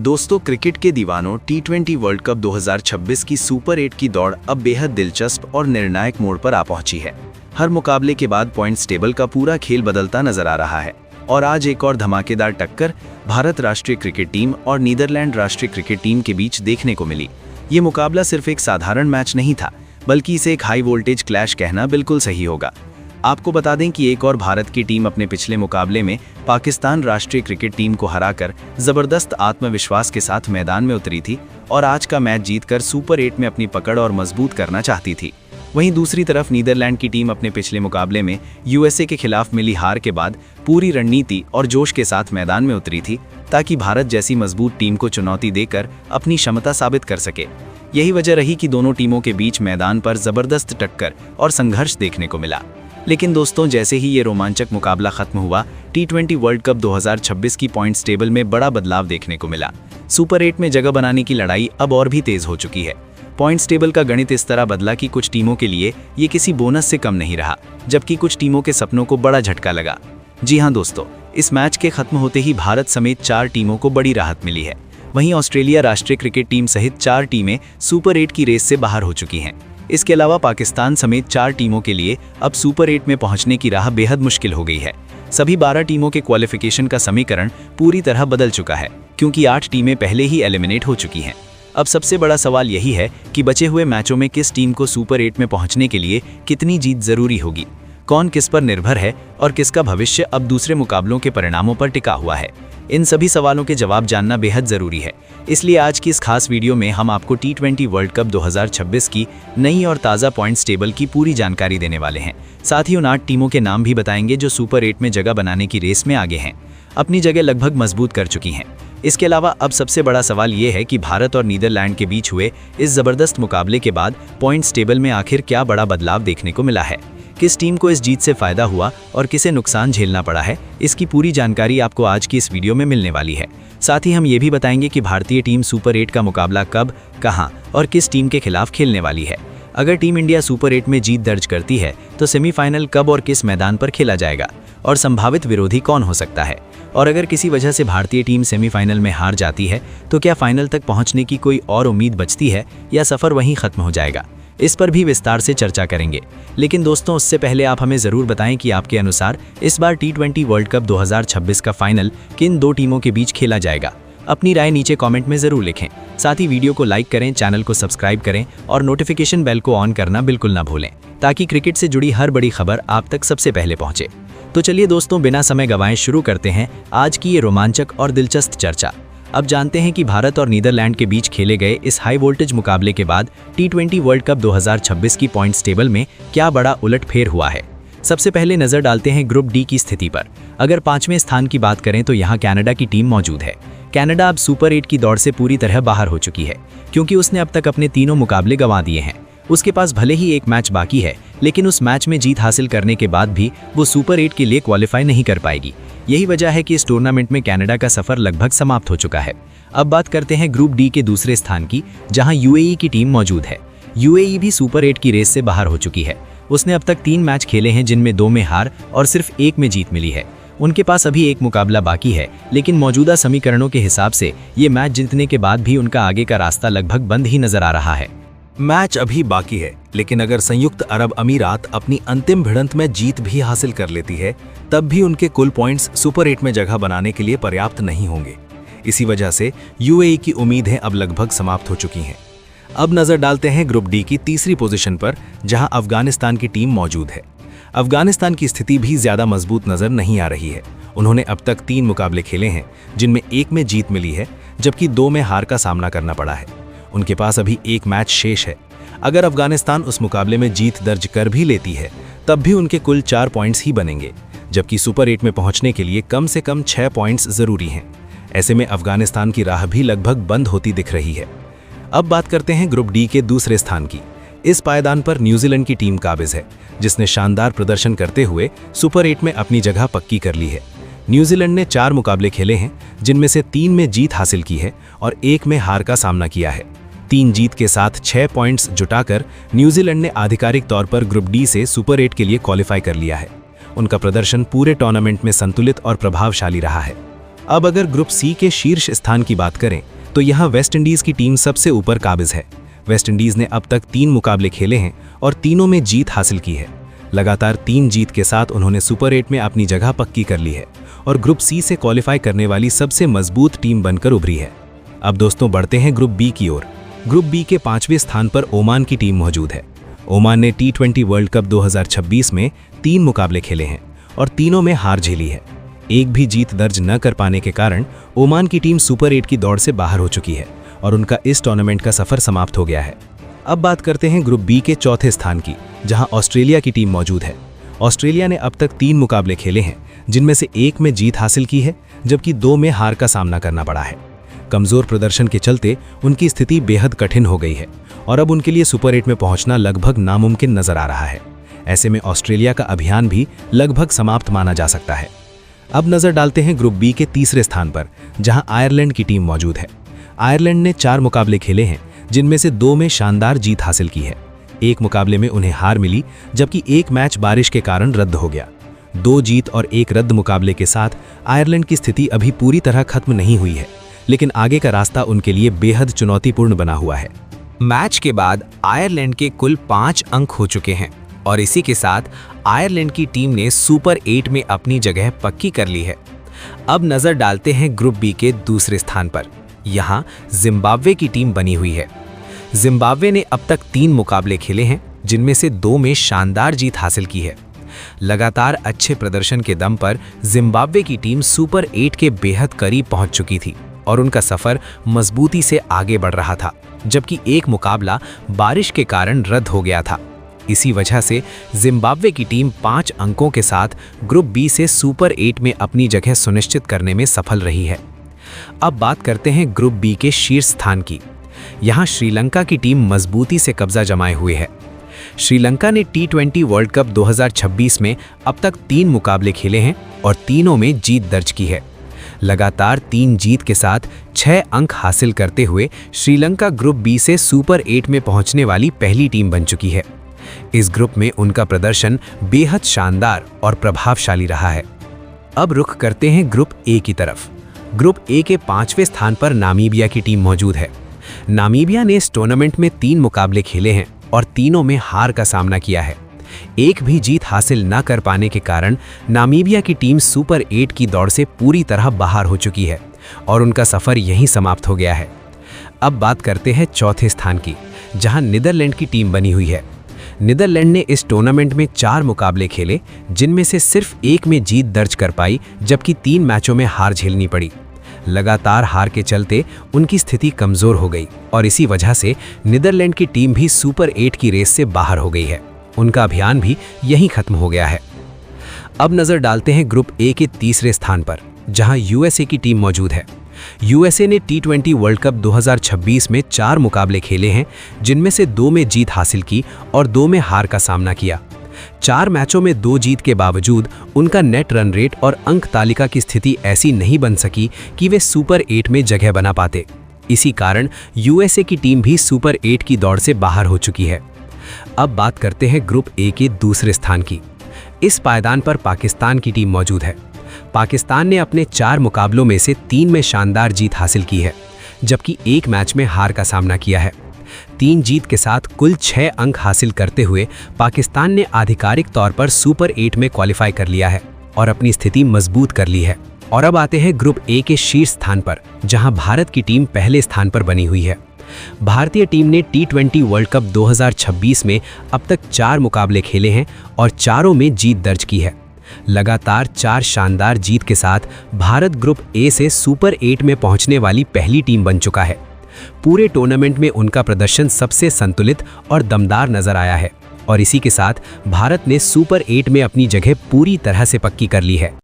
दोस्तों, क्रिकेट के दीवानों, टी20 वर्ल्ड कप 2026 की सुपर 8 की दौड़ अब बेहद दिलचस्प और निर्णायक मोड़ पर आ पहुंची है। हर मुकाबले के बाद पॉइंट्स टेबल का पूरा खेल बदलता नजर आ रहा है और आज एक और धमाकेदार टक्कर भारत राष्ट्रीय क्रिकेट टीम और नीदरलैंड राष्ट्रीय क्रिकेट टीम के बीच देखने को मिली। ये मुकाबला सिर्फ एक साधारण मैच नहीं था, बल्कि इसे एक हाई वोल्टेज क्लैश कहना बिल्कुल सही होगा। आपको बता दें कि एक और भारत की टीम अपने पिछले मुकाबले में पाकिस्तान राष्ट्रीय क्रिकेट टीम को हराकर जबरदस्त आत्मविश्वास के साथ मैदान में उतरी थी और आज का मैच जीतकर सुपर 8 में अपनी पकड़ और मजबूत करना चाहती थी। वहीं दूसरी तरफ नीदरलैंड की टीम अपने पिछले मुकाबले में यूएसए के खिलाफ मिली हार के बाद पूरी रणनीति और जोश के साथ मैदान में उतरी थी ताकि भारत जैसी मजबूत टीम को चुनौती देकर अपनी क्षमता साबित कर सके। यही वजह रही कि दोनों टीमों के बीच मैदान पर जबरदस्त टक्कर और संघर्ष देखने को मिला। लेकिन दोस्तों, जैसे ही ये रोमांचक मुकाबला खत्म हुआ, टी20 वर्ल्ड कप 2026 की पॉइंट्स टेबल में बड़ा बदलाव देखने को मिला। सुपर 8 में जगह बनाने की लड़ाई अब और भी तेज हो चुकी है। पॉइंट्स टेबल का गणित इस तरह बदला कि कुछ टीमों के लिए ये किसी बोनस से कम नहीं रहा, जबकि कुछ टीमों के सपनों को बड़ा झटका लगा। जी हाँ दोस्तों, इस मैच के खत्म होते ही भारत समेत 4 टीमों को बड़ी राहत मिली है। वहीं ऑस्ट्रेलिया राष्ट्रीय क्रिकेट टीम सहित 4 टीमें सुपर 8 की रेस से बाहर हो चुकी हैं। इसके अलावा पाकिस्तान समेत 4 टीमों के लिए अब सुपर 8 में पहुंचने की राह बेहद मुश्किल हो गई है। सभी 12 टीमों के क्वालिफिकेशन का समीकरण पूरी तरह बदल चुका है, क्योंकि 8 टीमें पहले ही एलिमिनेट हो चुकी हैं। अब सबसे बड़ा सवाल यही है कि बचे हुए मैचों में किस टीम को सुपर 8 में पहुंचने के लिए कितनी जीत जरूरी होगी, कौन किस पर निर्भर है और किसका भविष्य अब दूसरे मुकाबलों के परिणामों पर टिका हुआ है। इन सभी सवालों के जवाब जानना बेहद जरूरी है। इसलिए आज की इस खास वीडियो में हम आपको टी20 वर्ल्ड कप 2026 की नई और ताज़ा पॉइंट्स टेबल की पूरी जानकारी देने वाले हैं। साथ ही उन 8 टीमों के नाम भी बताएंगे जो सुपर 8 में जगह बनाने की रेस में आगे हैं, अपनी जगह लगभग मजबूत कर चुकी हैं। इसके अलावा अब सबसे बड़ा सवाल ये है कि भारत और नीदरलैंड के बीच हुए इस जबरदस्त मुकाबले के बाद पॉइंट्स टेबल में आखिर क्या बड़ा बदलाव देखने को मिला है, किस टीम को इस जीत से फायदा हुआ और किसे नुकसान झेलना पड़ा है। इसकी पूरी जानकारी आपको आज की इस वीडियो में मिलने वाली है। साथ ही हम ये भी बताएंगे कि भारतीय टीम सुपर 8 का मुकाबला कब, कहां और किस टीम के खिलाफ खेलने वाली है। अगर टीम इंडिया सुपर 8 में जीत दर्ज करती है तो सेमीफाइनल कब और किस मैदान पर खेला जाएगा और संभावित विरोधी कौन हो सकता है, और अगर किसी वजह से भारतीय टीम सेमीफाइनल में हार जाती है तो क्या फाइनल तक पहुंचने की कोई और उम्मीद बचती है या सफर वहीं खत्म हो जाएगा। इस पर भी विस्तार से चर्चा करेंगे। लेकिन दोस्तों, उससे पहले आप हमें ज़रूर बताएं कि आपके अनुसार इस बार टी20 वर्ल्ड कप 2026 का फाइनल किन 2 टीमों के बीच खेला जाएगा। अपनी राय नीचे कमेंट में ज़रूर लिखें। साथ ही वीडियो को लाइक करें, चैनल को सब्सक्राइब करें और नोटिफिकेशन बेल को ऑन करना बिल्कुल ना भूलें, ताकि क्रिकेट से जुड़ी हर बड़ी खबर आप तक सबसे पहले पहुँचे। तो चलिए दोस्तों, बिना समय गंवाए शुरू करते हैं आज की ये रोमांचक और दिलचस्प चर्चा। अब जानते हैं कि भारत और नीदरलैंड के बीच खेले गए इस हाई वोल्टेज मुकाबले के बाद टी20 वर्ल्ड कप 2026 की पॉइंट्स टेबल में क्या बड़ा उलटफेर हुआ है। सबसे पहले नजर डालते हैं ग्रुप डी की स्थिति पर। अगर 5वें स्थान की बात करें तो यहाँ कनाडा की टीम मौजूद है। कनाडा अब सुपर 8 की दौड़ से पूरी तरह बाहर हो चुकी है, क्योंकि उसने अब तक अपने तीनों मुकाबले गंवा दिए हैं। उसके पास भले ही एक मैच बाकी है, लेकिन उस मैच में जीत हासिल करने के बाद भी वो सुपर 8 के लिए क्वालिफाई नहीं कर पाएगी। यही वजह है कि इस टूर्नामेंट में कनाडा का सफर लगभग समाप्त हो चुका है। अब बात करते हैं ग्रुप डी के दूसरे स्थान की, जहां यूएई की टीम मौजूद है। यूएई भी सुपर 8 की रेस से बाहर हो चुकी है। उसने अब तक 3 मैच खेले हैं, जिनमें 2 में हार और सिर्फ 1 में जीत मिली है। उनके पास अभी एक मुकाबला बाकी है, लेकिन मौजूदा समीकरणों के हिसाब से ये मैच जीतने के बाद भी उनका आगे का रास्ता लगभग बंद ही नजर आ रहा है। मैच अभी बाकी है, लेकिन अगर संयुक्त अरब अमीरात अपनी अंतिम भिड़ंत में जीत भी हासिल कर लेती है, तब भी उनके कुल पॉइंट्स सुपर 8 में जगह बनाने के लिए पर्याप्त नहीं होंगे। इसी वजह से यूएई की उम्मीदें अब लगभग समाप्त हो चुकी हैं। अब नजर डालते हैं ग्रुप डी की तीसरी पोजीशन पर, जहां अफगानिस्तान की टीम मौजूद है। अफगानिस्तान की स्थिति भी ज्यादा मजबूत नजर नहीं आ रही है। उन्होंने अब तक 3 मुकाबले खेले हैं, जिनमें 1 में जीत मिली है, जबकि 2 में हार का सामना करना पड़ा है। उनके पास अभी 1 मैच शेष है। अगर अफगानिस्तान उस मुकाबले में जीत दर्ज कर भी लेती है, तब भी उनके कुल 4 पॉइंट्स ही बनेंगे, जबकि सुपर 8 में पहुंचने के लिए कम से कम 6 पॉइंट्स जरूरी हैं। ऐसे में अफगानिस्तान की राह भी लगभग बंद होती दिख रही है। अब बात करते हैं ग्रुप डी के दूसरे स्थान की। इस पायदान पर न्यूजीलैंड की टीम काबिज है, जिसने शानदार प्रदर्शन करते हुए सुपर 8 में अपनी जगह पक्की कर ली है। न्यूजीलैंड ने 4 मुकाबले खेले हैं, जिनमें से 3 में जीत हासिल की है और 1 में हार का सामना किया है। 3 जीत के साथ 6 पॉइंट्स जुटाकर न्यूजीलैंड ने आधिकारिक तौर पर ग्रुप डी से सुपर 8 के लिए क्वालिफाई कर लिया है। उनका प्रदर्शन पूरे टूर्नामेंट में संतुलित और प्रभावशाली रहा है। अब अगर ग्रुप सी के शीर्ष स्थान की बात करें तो यहाँ वेस्ट इंडीज की टीम सबसे ऊपर काबिज है। वेस्ट इंडीज ने अब तक 3 मुकाबले खेले हैं और तीनों में जीत हासिल की है। लगातार 3 जीत के साथ उन्होंने सुपर 8 में अपनी जगह पक्की कर ली है और ग्रुप सी से क्वालिफाई करने वाली सबसे मजबूत टीम बनकर उभरी है। अब दोस्तों बढ़ते हैं ग्रुप बी की ओर। ग्रुप बी के 5वें स्थान पर ओमान की टीम मौजूद है। ओमान ने T20 वर्ल्ड कप 2026 में 3 मुकाबले खेले हैं और तीनों में हार झेली है। एक भी जीत दर्ज न कर पाने के कारण ओमान की टीम सुपर 8 की दौड़ से बाहर हो चुकी है और उनका इस टूर्नामेंट का सफर समाप्त हो गया है। अब बात करते हैं ग्रुप बी के 4थे स्थान की, जहां ऑस्ट्रेलिया की टीम मौजूद है। ऑस्ट्रेलिया ने अब तक 3 मुकाबले खेले हैं, जिनमें से 1 में जीत हासिल की है, जबकि 2 में हार का सामना करना पड़ा है। कमजोर प्रदर्शन के चलते उनकी स्थिति बेहद कठिन हो गई है और अब उनके लिए सुपर 8 में पहुंचना लगभग नामुमकिन नजर आ रहा है। ऐसे में ऑस्ट्रेलिया का अभियान भी लगभग समाप्त माना जा सकता है। अब नजर डालते हैं ग्रुप बी के 3रे स्थान पर, जहां आयरलैंड की टीम मौजूद है। आयरलैंड ने 4 मुकाबले खेले हैं, जिनमें से 2 में शानदार जीत हासिल की है। 1 मुकाबले में उन्हें हार मिली, जबकि 1 मैच बारिश के कारण रद्द हो गया। 2 जीत और 1 रद्द मुकाबले के साथ आयरलैंड की स्थिति अभी पूरी तरह खत्म नहीं हुई है, लेकिन आगे का रास्ता उनके लिए बेहद चुनौतीपूर्ण बना हुआ है। मैच के बाद आयरलैंड के कुल 5 अंक हो चुके हैं और इसी के साथ आयरलैंड की टीम ने सुपर 8 में अपनी जगह पक्की कर ली है। अब नजर डालते हैं ग्रुप बी के 2रे स्थान पर। यहाँ जिम्बाब्वे की टीम बनी हुई है। जिम्बाब्वे ने अब तक 3 मुकाबले खेले हैं, जिनमें से 2 में शानदार जीत हासिल की है। लगातार अच्छे प्रदर्शन के दम पर जिम्बाब्वे की टीम सुपर 8 के बेहद करीब पहुंच चुकी थी और उनका सफर मजबूती से आगे बढ़ रहा था, जबकि 1 मुकाबला बारिश के कारण रद्द हो गया था। इसी वजह से जिम्बाब्वे की टीम 5 अंकों के साथ ग्रुप बी से सुपर 8 में अपनी जगह सुनिश्चित करने में सफल रही है। अब बात करते हैं ग्रुप बी के शीर्ष स्थान की। यहाँ श्रीलंका की टीम मजबूती से कब्जा जमाए हुए है। श्रीलंका ने T20 वर्ल्ड कप 2026 में अब तक 3 मुकाबले खेले हैं और तीनों में जीत दर्ज की है। लगातार 3 जीत के साथ 6 अंक हासिल करते हुए श्रीलंका ग्रुप बी से सुपर 8 में पहुंचने वाली पहली टीम बन चुकी है। इस ग्रुप में उनका प्रदर्शन बेहद शानदार और प्रभावशाली रहा है। अब रुख करते हैं ग्रुप ए की तरफ। ग्रुप ए के 5वें स्थान पर नामीबिया की टीम मौजूद है। नामीबिया ने इस टूर्नामेंट में 3 मुकाबले खेले हैं और तीनों में हार का सामना किया है। एक भी जीत हासिल न कर पाने के कारण नामीबिया की टीम सुपर 8 की दौड़ से पूरी तरह बाहर हो चुकी है और उनका सफर यहीं समाप्त हो गया है। अब बात करते हैं 4थे स्थान की, जहां नीदरलैंड की टीम बनी हुई है। नीदरलैंड ने इस टूर्नामेंट में 4 मुकाबले खेले, जिनमें से सिर्फ 1 में जीत दर्ज कर पाई, जबकि 3 मैचों में हार झेलनी पड़ी। लगातार हार के चलते उनकी स्थिति कमजोर हो गई और इसी वजह से नीदरलैंड की टीम भी सुपर 8 की रेस से बाहर हो गई है। उनका अभियान भी यहीं खत्म हो गया है। अब नजर डालते हैं ग्रुप ए के 3रे स्थान पर, जहां यूएसए की टीम मौजूद है। यूएसए ने T20 वर्ल्ड कप 2026 में 4 मुकाबले खेले हैं, जिनमें से 2 में जीत हासिल की और 2 में हार का सामना किया। 4 मैचों में 2 जीत के बावजूद उनका नेट रन रेट और अंक तालिका की स्थिति ऐसी नहीं बन सकी कि वे सुपर 8 में जगह बना पाते। इसी कारण यूएसए की टीम भी सुपर 8 की दौड़ से बाहर हो चुकी है। अब बात करते हैं ग्रुप ए के 2रे स्थान की। इस पायदान पर पाकिस्तान की टीम मौजूद है। पाकिस्तान ने अपने 4 मुकाबलों में से 3 में शानदार जीत हासिल की है, जबकि 1 मैच में हार का सामना किया है। 3 जीत के साथ कुल 6 अंक हासिल करते हुए पाकिस्तान ने आधिकारिक तौर पर सुपर 8 में क्वालिफाई कर लिया है और अपनी स्थिति मजबूत कर ली है। और अब आते हैं ग्रुप ए के शीर्ष स्थान पर, जहां भारत की टीम पहले स्थान पर बनी हुई है। भारतीय टीम ने T20 वर्ल्ड कप 2026 में अब तक 4 मुकाबले खेले हैं और चारों में जीत दर्ज की है। लगातार 4 शानदार जीत के साथ भारत ग्रुप ए से सुपर 8 में पहुंचने वाली पहली टीम बन चुका है। पूरे टूर्नामेंट में उनका प्रदर्शन सबसे संतुलित और दमदार नजर आया है और इसी के साथ भारत ने सुपर 8 में अपनी जगह पूरी तरह से पक्की कर ली है।